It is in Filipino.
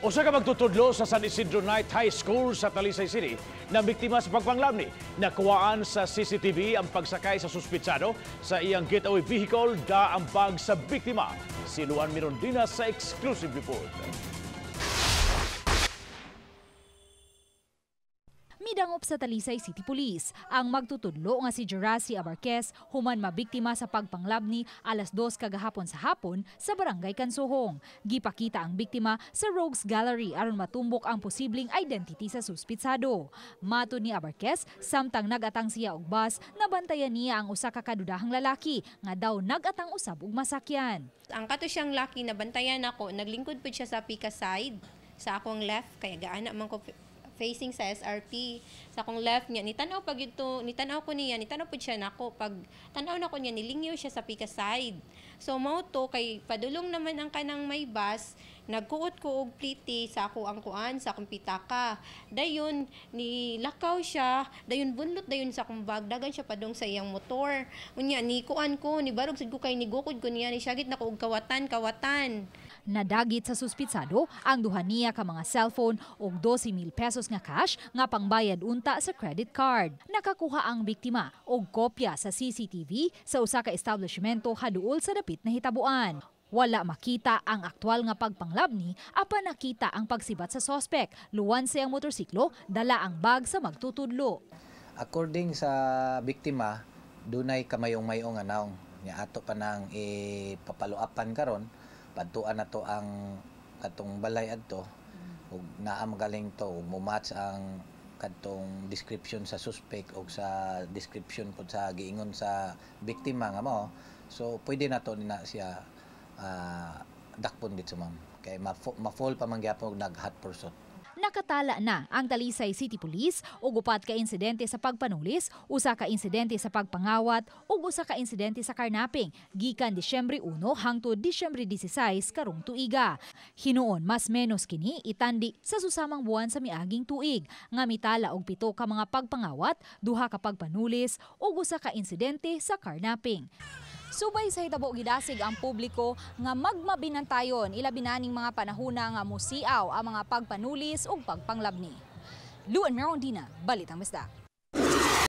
Usa ka magtutudlo sa San Isidro Night High School sa Talisay City na biktima sa pagpanglamni. Nakuhaan sa CCTV ang pagsakay sa suspitsado sa iyang getaway vehicle da ang bag sa biktima. Si Luan Mirondina sa exclusive report. Midangop sa Talisay City Police ang magtutudlo nga si Juracy Abarquez human mabiktima sa pagpanglabni alas 2 kagahapon sa hapon sa Barangay Kansuhong. Gipakita ang biktima sa Rogues Gallery aron matumbok ang posibleng identity sa suspitsado. Matud ni Abarquez, samtang nagatang siya og bus, nabantayan niya ang usa ka kadudahang lalaki nga daw nagatang usab og masakyan. Ang kato siyang laki na bantayan ako, naglingkod po siya sa pika side sa akong left kaya gaana man ko facing sa SRP. Sa akong left niya, nitanaw ko siya nako. Pag tanaw na ko niya, nilingyaw siya sa pika side. So, mao to, kay padulong naman ang kanang may bus, nagkuot ko og pliti sa ako ang kuan, sa akong pitaka. Dayon, nilakaw siya, dayon bunlot dayon sa akong bag, dagan siya padung sa iyang motor. Unya, ni kuan ko, ni barog sad ko kay nigukod ko niya, ni syagit na ko og kawatan. Nadagit sa suspitsado ang duha niya ka mga cellphone og 12,000 pesos nga cash nga pangbayad unta sa credit card. Nakakuha ang biktima og kopya sa CCTV sa usa ka establishmento haduol sa dapit na hitabuan. Wala makita ang aktwal nga pagpanglabni apan nakita ang pagsibat sa sospek. Luwan sa iyang motorsiklo, dala ang bag sa magtutudlo. According sa biktima, dunay kamayong-mayong nga naong nya ato pa nang ipapaluapan karon. Padtuan na to ang katong balay adto ug naa magaling to ug mo-match ang katong description sa suspect ug sa description pud sa giingon sa biktima nga mao. So pwede na to na siya dakpon dito ma'am kay ma-fall pa man gyapon og nag-hot pursuit. Nakatala na ang Talisay City Police og upat ka insidente sa pagpanulis, usa ka insidente sa pagpangawat ug usa ka insidente sa karnaping gikan Disyembre 1 hangtod Disyembre 16 karong tuiga. Hinuon mas menos kini itandi sa susamang buwan sa miaging tuig nga mitala og 7 ka mga pagpangawat, 2 ka pagpanulis ug usa ka insidente sa karnaping. Subay sa hitabo gidasig ang publiko nga magmabinantayon ilabi na ning mga panahuna nga musiaw ang mga pagpanulis ug pagpanglabni. Luan Mirondina, Balitang Misda.